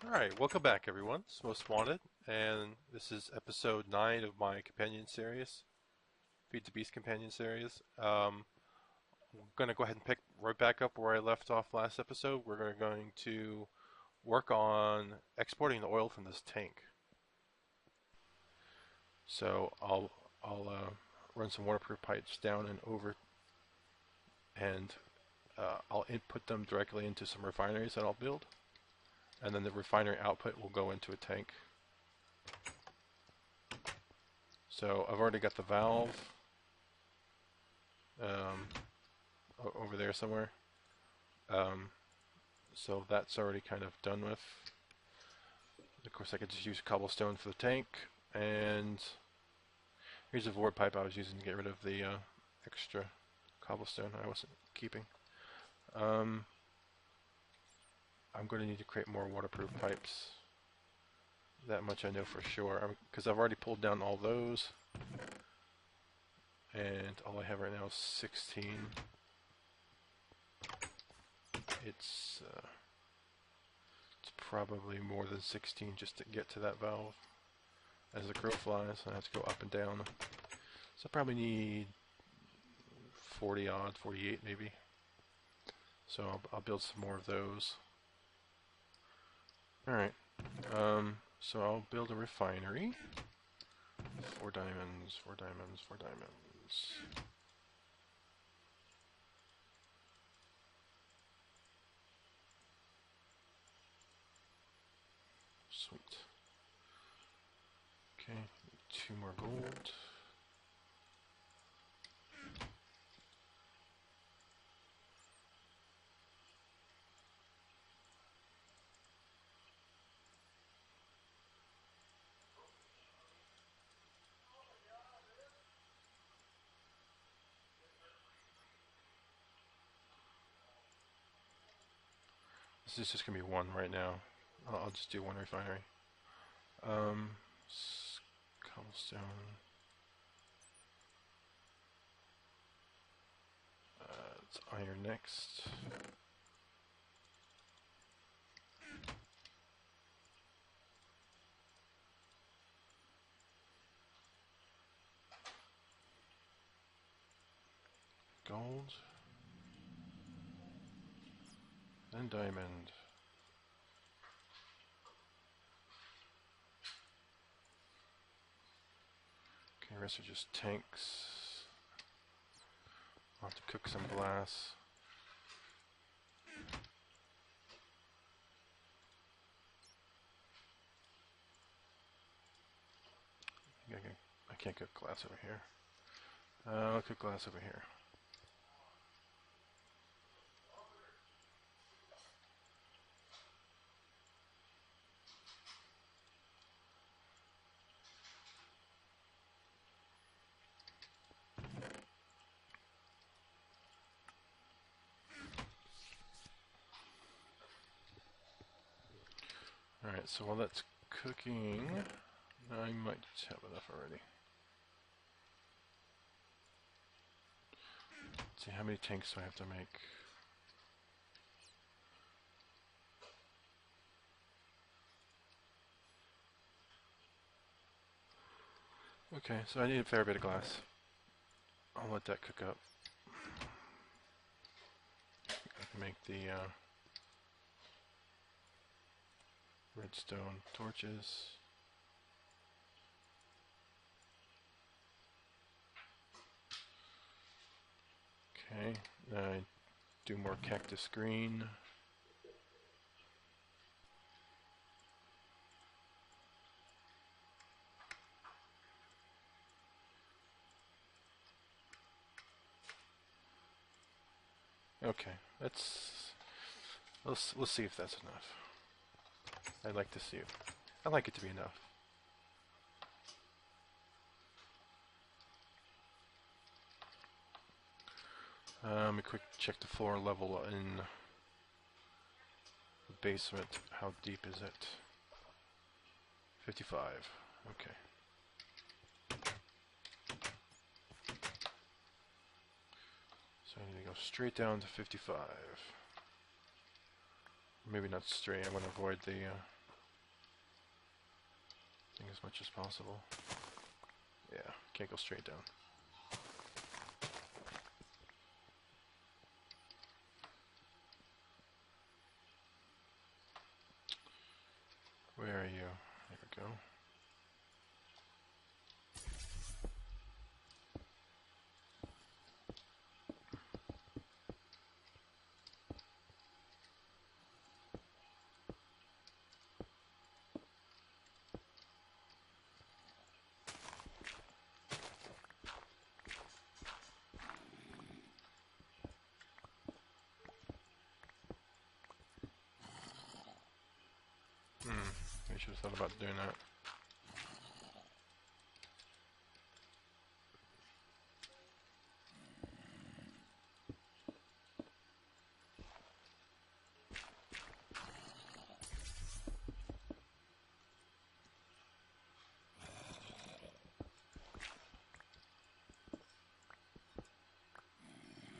Alright, welcome back everyone. It's Most Wanted, and this is episode 9 of my companion series, Feed the Beast companion series. I'm going to go ahead and pick right back up where I left off last episode. We're going to work on exporting the oil from this tank. So I'll run some waterproof pipes down and over, and I'll input them directly into some refineries that I'll build. And then the refinery output will go into a tank. So I've already got the valve over there somewhere. So that's already kind of done with. Of course I could just use cobblestone for the tank. And here's a void pipe I was using to get rid of the extra cobblestone I wasn't keeping. I'm going to need to create more waterproof pipes. That much I know for sure, because I've already pulled down all those, and all I have right now is 16. It's probably more than 16 just to get to that valve. As the crow flies, I have to go up and down. So I probably need 40 odd, 48 maybe. So I'll build some more of those. Alright, so I'll build a refinery. 4 diamonds, 4 diamonds, 4 diamonds. Sweet. Okay, 2 more gold. This is just going to be one right now. I'll just do one refinery. Cobblestone. It's iron next. Gold. Then diamond. Okay, the rest are just tanks. I'll have to cook some glass. I can't cook glass over here. I'll cook glass over here. Alright, so while that's cooking, I might have enough already. Let's see, how many tanks do I have to make? Okay, so I need a fair bit of glass. I'll let that cook up. I can make the redstone torches. Okay, now I do more cactus green. Okay, we'll see if that's enough. I'd like to see it. I'd like it to be enough. Let me quick check the floor level in the basement. How deep is it? 55. Okay. So I need to go straight down to 55. Maybe not straight. I'm going to avoid the as much as possible. Yeah, can't go straight down. Where are you? There we go. I should have thought about doing that.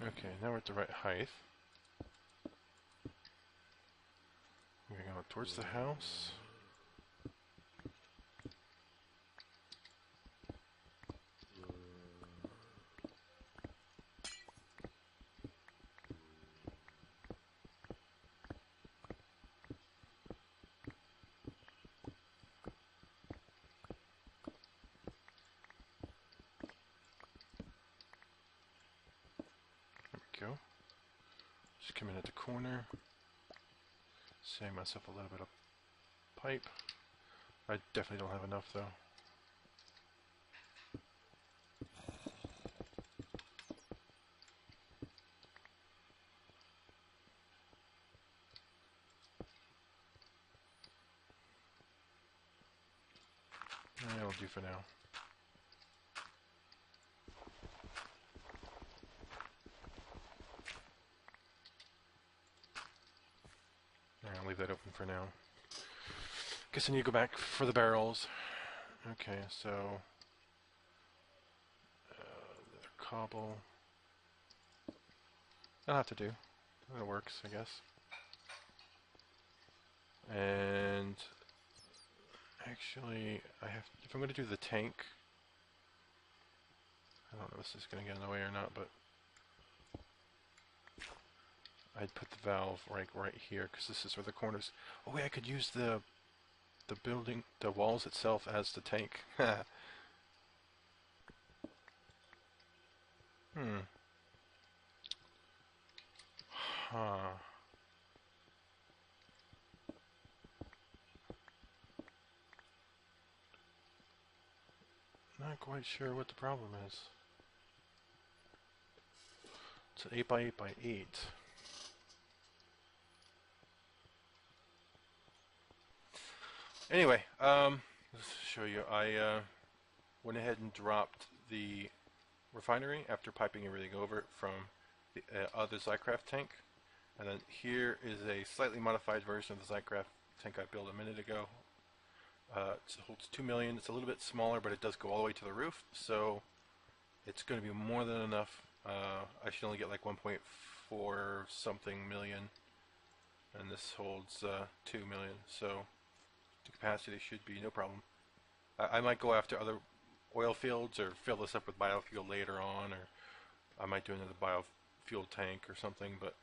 Okay, now we're at the right height. We're going to go towards the house. Go. Just come in at the corner. Save myself a little bit of pipe. I definitely don't have enough though. That'll do for now. I'll leave that open for now. Guess I need to go back for the barrels. Okay, so cobble. That'll have to do. That works, I guess. And actually, if I'm going to do the tank, I don't know if this is going to get in the way or not, but I'd put the valve right here because this is where the corners. Oh wait, I could use the building, the walls itself as the tank. Huh. Not quite sure what the problem is. It's an 8x8 by 8. Anyway, let's show you. I went ahead and dropped the refinery after piping everything over from the other Zycraft tank. And then here is a slightly modified version of the Zycraft tank I built a minute ago. It holds 2 million. It's a little bit smaller, but it does go all the way to the roof, so it's going to be more than enough. I should only get like 1.4 something million, and this holds 2 million, so the capacity should be no problem. I might go after other oil fields or fill this up with biofuel later on, or I might do another biofuel tank or something, but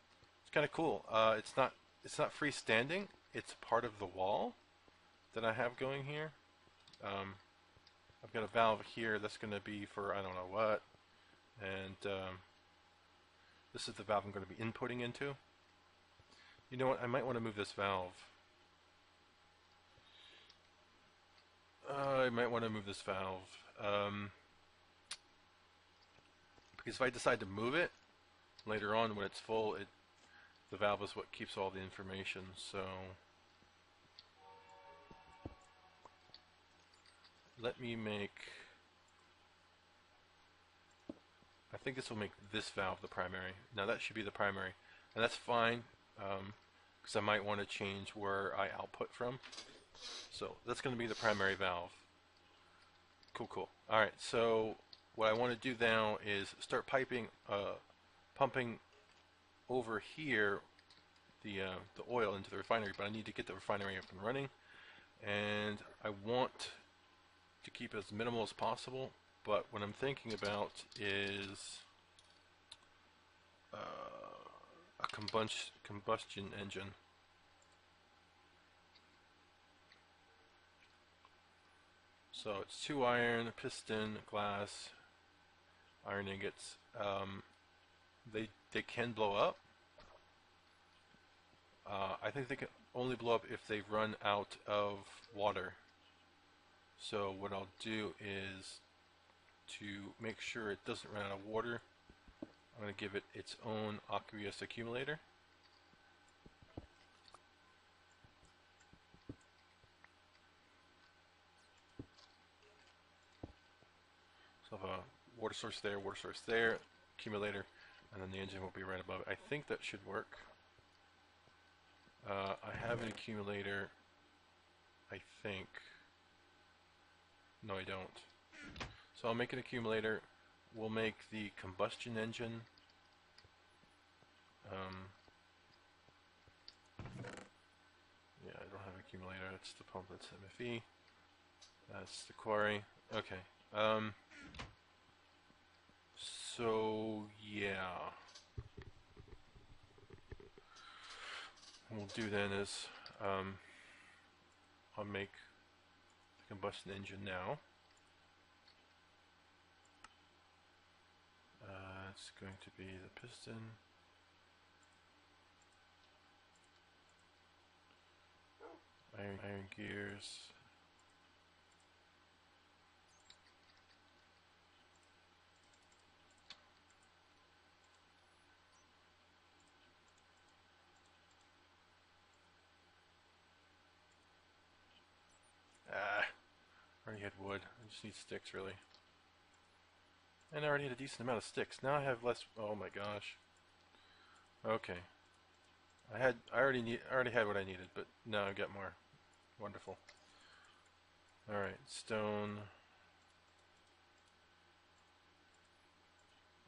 it's kind of cool. It's not freestanding. It's part of the wall that I have going here. I've got a valve here that's going to be for I don't know what, and this is the valve I'm going to be inputting into. You know what? I might want to move this valve. I might want to move this valve because if I decide to move it later on when it's full, the valve is what keeps all the information. So let me make, I think this will make this valve the primary. Now that should be the primary, and that's fine because I might want to change where I output from. So that's going to be the primary valve. Cool, cool. Alright, so what I want to do now is start pumping over here the oil into the refinery, but I need to get the refinery up and running, and I want to keep it as minimal as possible, but what I'm thinking about is a combustion engine. So it's 2 iron, piston, glass, iron ingots. They can blow up. I think they can only blow up if they run out of water. So what I'll do is, to make sure it doesn't run out of water, I'm going to give it its own aqueous accumulator. So I have a water source there, accumulator, and then the engine will be right above it. I think that should work. I have an accumulator, I think. No, I don't. So I'll make an accumulator. We'll make the combustion engine. Yeah, I don't have an accumulator. That's the pump. That's MFE. That's the quarry. Okay. So yeah. What we'll do then is I'll make the combustion engine now. It's going to be the piston. Iron gears. I already had wood. I just need sticks, really. And I already had a decent amount of sticks. Now I have less. Oh my gosh. Okay. I already had what I needed, but now I've got more. Wonderful. All right, stone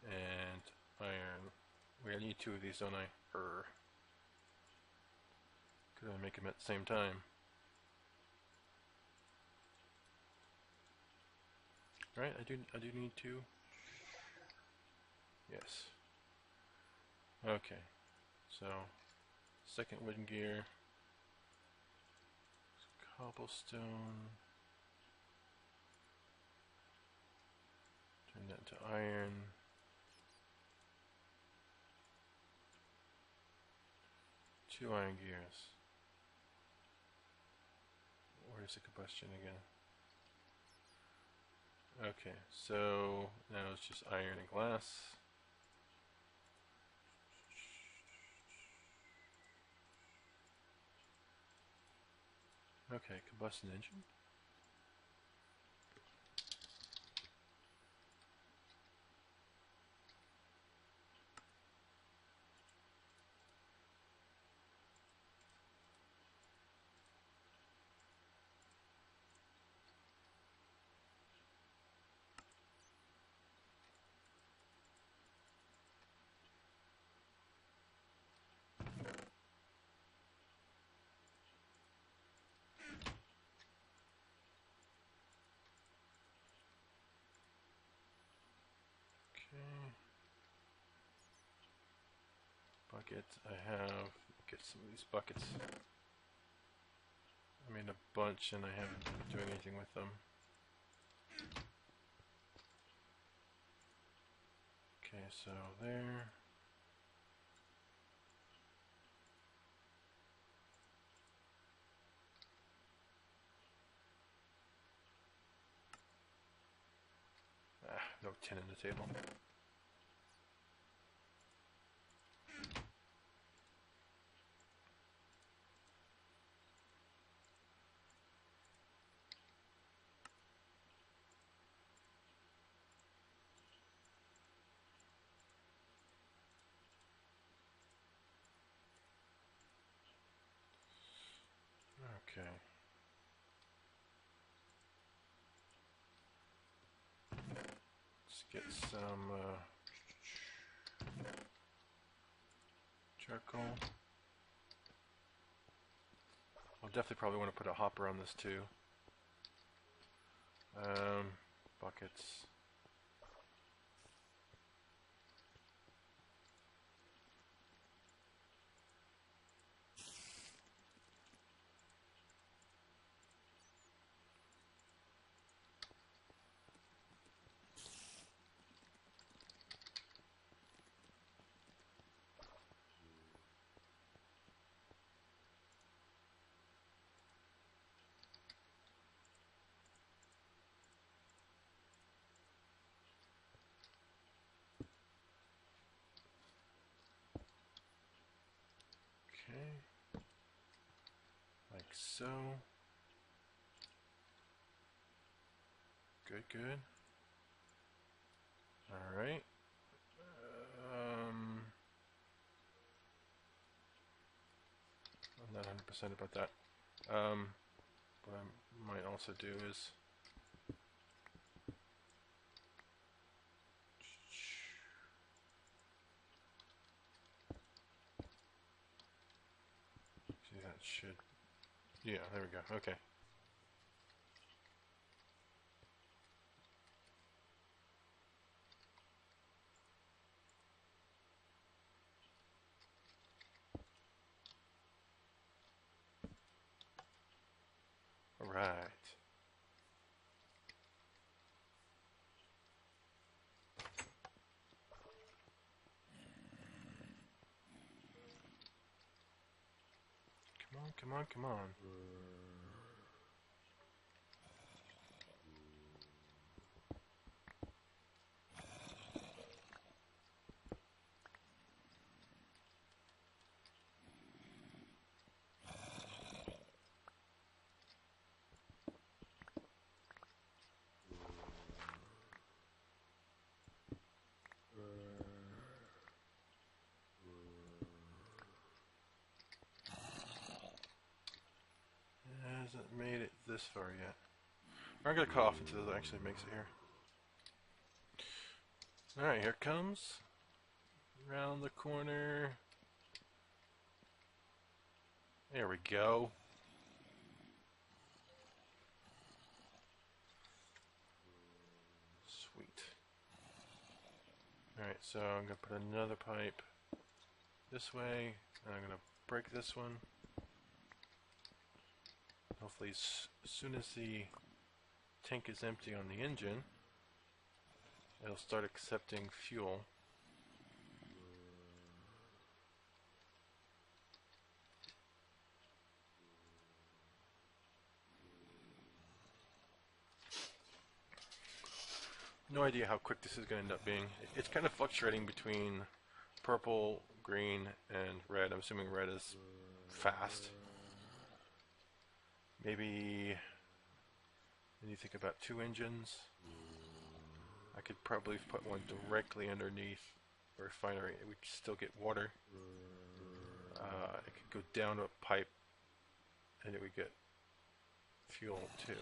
and iron. I need 2 of these, don't I? Could I make them at the same time? Right, I do need 2. Yes. Okay. So, second wooden gear. Cobblestone. Turn that into iron. 2 iron gears. Where's the combustion again? Okay, so now it's just iron and glass. Okay, combustion engine. Bucket, I have, get some of these buckets. I made a bunch and I haven't been doing anything with them. Okay, so there. No tin in the table. Okay. Let's get some charcoal. I'll definitely probably want to put a hopper on this too. Buckets. Okay, like so. Good, good. All right. I'm not 100% about that. What I might also do is see that should. Yeah, there we go. Okay. All right. Come on, come on, come on. Hasn't made it this far yet. I'm gonna cut off until it actually makes it here. Alright, here it comes. Around the corner. There we go. Sweet. Alright, so I'm gonna put another pipe this way, and I'm gonna break this one. Hopefully as soon as the tank is empty on the engine, it'll start accepting fuel. No idea how quick this is going to end up being. It's kind of fluctuating between purple, green, and red. I'm assuming red is fast. Maybe when you think about 2 engines, I could probably put one directly underneath the refinery. We could still get water. It could go down a pipe, and it would get fuel too.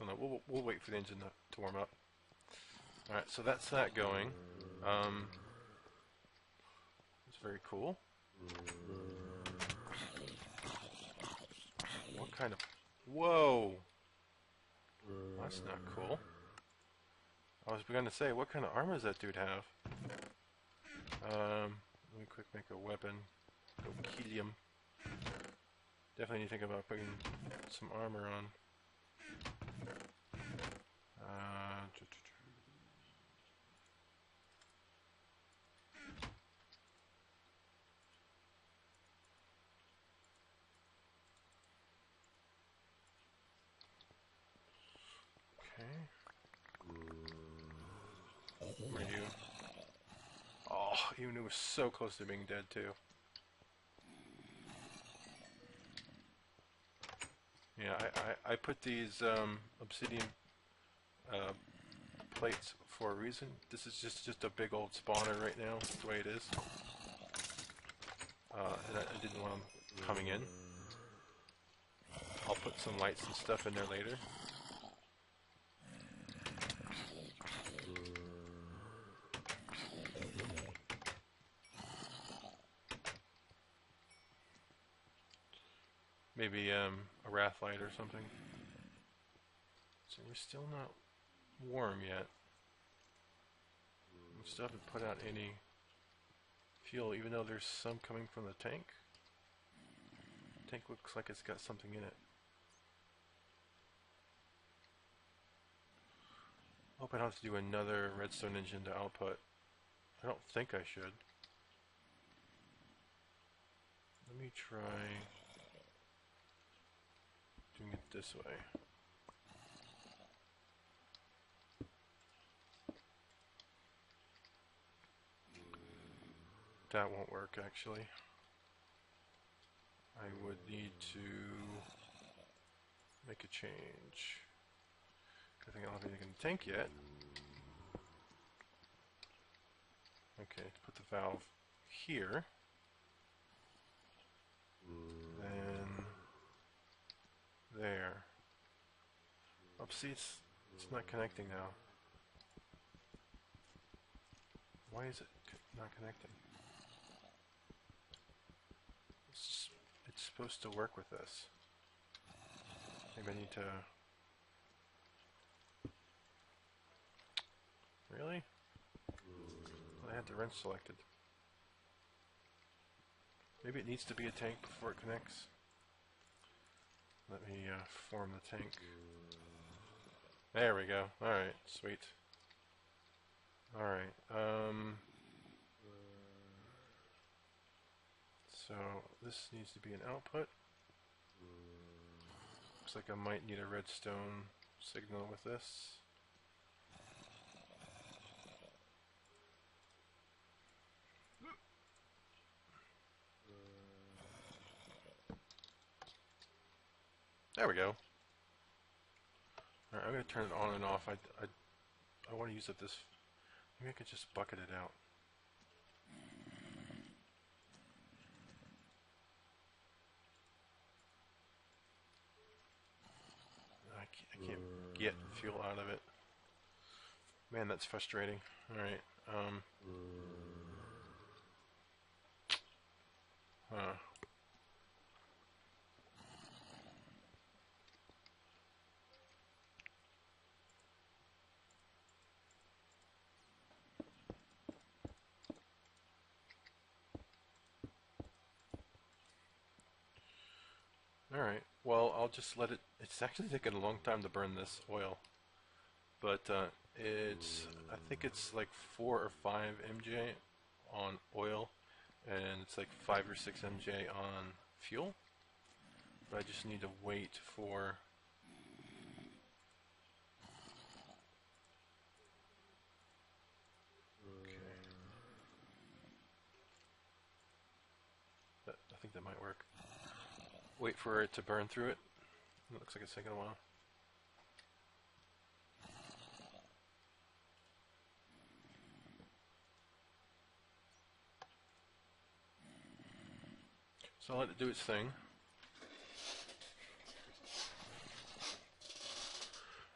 Oh no, we'll wait for the engine to warm up. Alright, so that's that going. It's very cool. What kind of... Whoa! That's not cool. I was going to say, what kind of armor does that dude have? Let me quick make a weapon. Go kill him. Definitely need to think about putting some armor on. Where are you? Oh, even it was so close to being dead too. Yeah, I put these obsidian plates for a reason. This is just a big old spawner right now. That's the way it is. And I didn't want them coming in. I'll put some lights and stuff in there later. maybe a wrath light or something. So we're still not warm yet. We still haven't put out any fuel, even though there's some coming from the tank. The tank looks like it's got something in it. Hope I don't have to do another redstone engine to output. I don't think I should. Let me try doing it this way. That won't work, actually. I would need to make a change. I think I don't have anything in the tank yet. Okay, put the valve here. Then there. Oh, see, it's not connecting now. Why is it not connecting? It's supposed to work with this. Maybe I need to... Really? I had the wrench selected. Maybe it needs to be a tank before it connects. Let me form the tank. There we go. Alright, sweet. Alright, so this needs to be an output. Looks like I might need a redstone signal with this. There we go. Alright, I'm going to turn it on and off. I want to use it this... Maybe I could just bucket it out. I can't get fuel out of it. Man, that's frustrating. Alright, huh. Alright, well, I'll just let it... It's actually taken a long time to burn this oil. But I think it's like 4 or 5 MJ on oil, and it's like 5 or 6 MJ on fuel. But I just need to wait for... Okay. I think that might work. Wait for it to burn through it. It looks like it's taking a while. So I'll let it do its thing.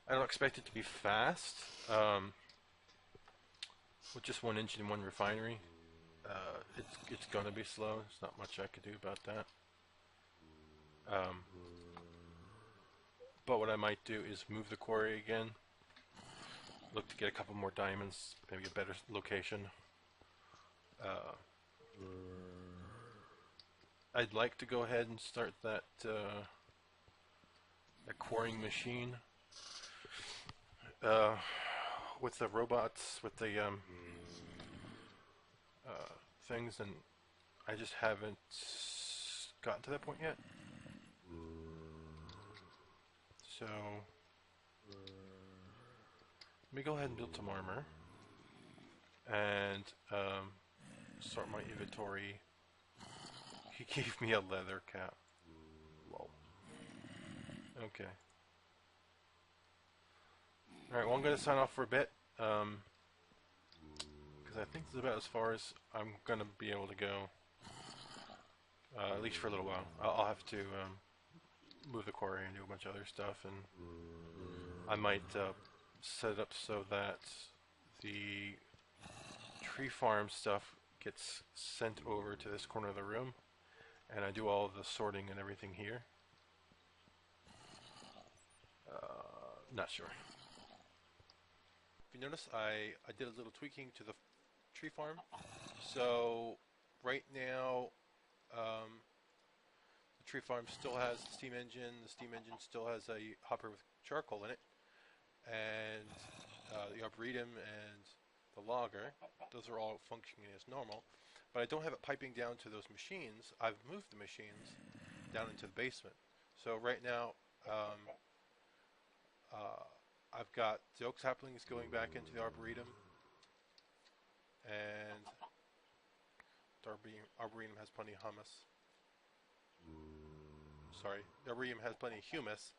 I don't expect it to be fast. With just one engine and one refinery, it's gonna be slow. There's not much I could do about that. But what I might do is move the quarry again, look to get a couple more diamonds, maybe a better location. I'd like to go ahead and start that quarrying machine with the robots, with the things, and I just haven't gotten to that point yet. So let me go ahead and build some armor and start my inventory. He gave me a leather cap. Lol. Okay. Alright, well, I'm going to sign off for a bit, because I think this is about as far as I'm going to be able to go, at least for a little while. I'll have to move the quarry and do a bunch of other stuff, and I might set it up so that the tree farm stuff gets sent over to this corner of the room, and I do all of the sorting and everything here. Not sure. If you notice, I did a little tweaking to the tree farm. So right now, the tree farm still has the steam engine. The steam engine still has a hopper with charcoal in it, and the arboretum and the logger. Those are all functioning as normal. But I don't have it piping down to those machines. I've moved the machines down into the basement. So right now, I've got the oak saplings going back into the arboretum, and the arboretum has plenty of humus. Sorry, the arboretum has plenty of humus.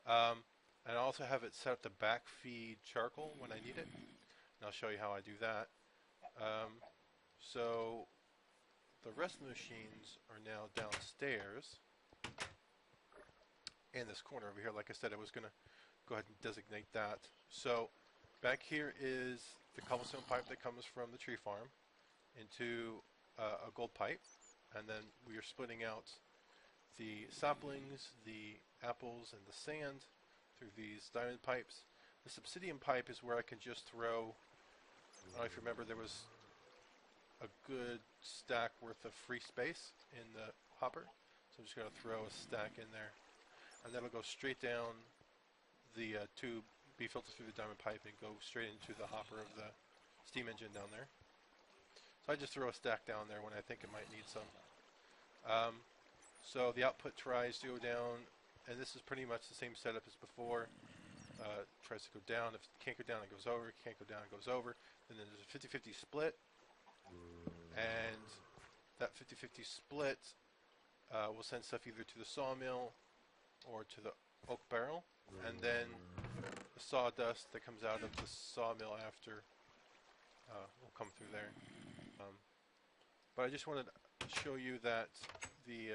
And I also have it set up to backfeed charcoal when I need it. And I'll show you how I do that. So the rest of the machines are now downstairs in this corner over here. Like I said, I was going to go ahead and designate that. So back here is the cobblestone pipe that comes from the tree farm into a gold pipe, and then we are splitting out the saplings, the apples, and the sand through these diamond pipes. The obsidian pipe is where I can just throw, I don't know if you remember, there was a good stack worth of free space in the hopper. So I'm just going to throw a stack in there, and that'll go straight down the tube, be filtered through the diamond pipe, and go straight into the hopper of the steam engine down there. So I just throw a stack down there when I think it might need some. So the output tries to go down, and this is pretty much the same setup as before. Tries to go down. If it can't go down, it goes over. If it can't go down, it goes over. And then there's a 50-50 split, and that 50-50 split will send stuff either to the sawmill or to the oak barrel, and then the sawdust that comes out of the sawmill after will come through there. But I just wanted to show you that the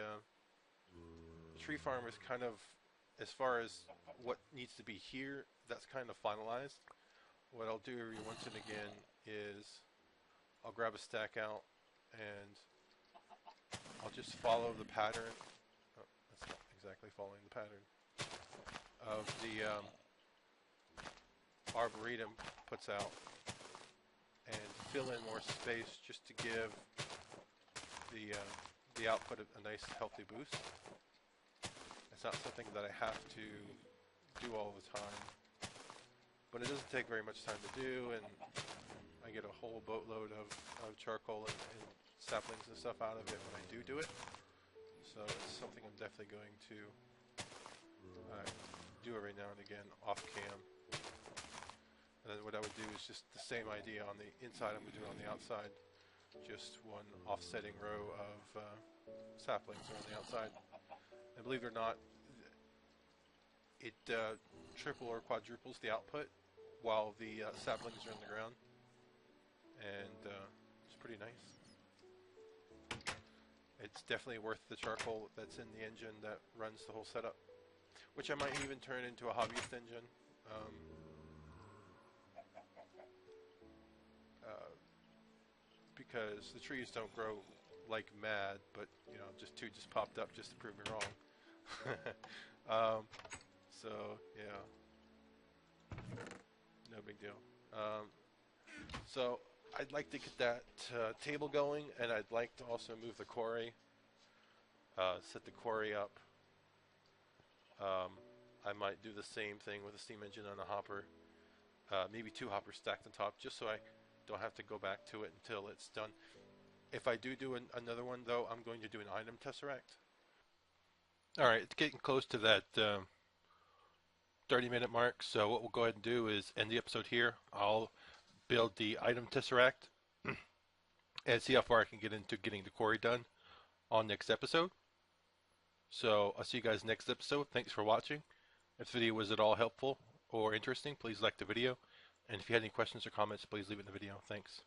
tree farm is kind of, as far as what needs to be here, that's kind of finalized. What I'll do every once and again is I'll grab a stack out and I'll just follow the pattern. Oh, that's not exactly following the pattern of the arboretum puts out, and fill in more space just to give the output a nice healthy boost. It's not something that I have to do all the time, but it doesn't take very much time to do, and I get a whole boatload of charcoal and saplings and stuff out of it when I do it. So it's something I'm definitely going to do every now and again off cam. And then what I would do is just the same idea on the inside I'm going to do it on the outside. Just one offsetting row of saplings are on the outside. And believe it or not, it triple or quadruples the output while the saplings are in the ground. And it's pretty nice. It's definitely worth the charcoal that's in the engine that runs the whole setup, which I might even turn into a hobbyist engine. Because the trees don't grow like mad, but you know, two just popped up just to prove me wrong. So yeah, no big deal. So I'd like to get that table going, and I'd like to also move the quarry, set the quarry up. I might do the same thing with a steam engine on a hopper, maybe two hoppers stacked on top, just so I don't have to go back to it until it's done. If I do another one, though, I'm going to do an item tesseract. Alright, it's getting close to that 30-minute mark, so what we'll go ahead and do is end the episode here. I'll build the item tesseract and see how far I can get into getting the quarry done on next episode. So I'll see you guys next episode. Thanks for watching. If the video was at all helpful or interesting, please like the video. And if you had any questions or comments, please leave it in the video. Thanks.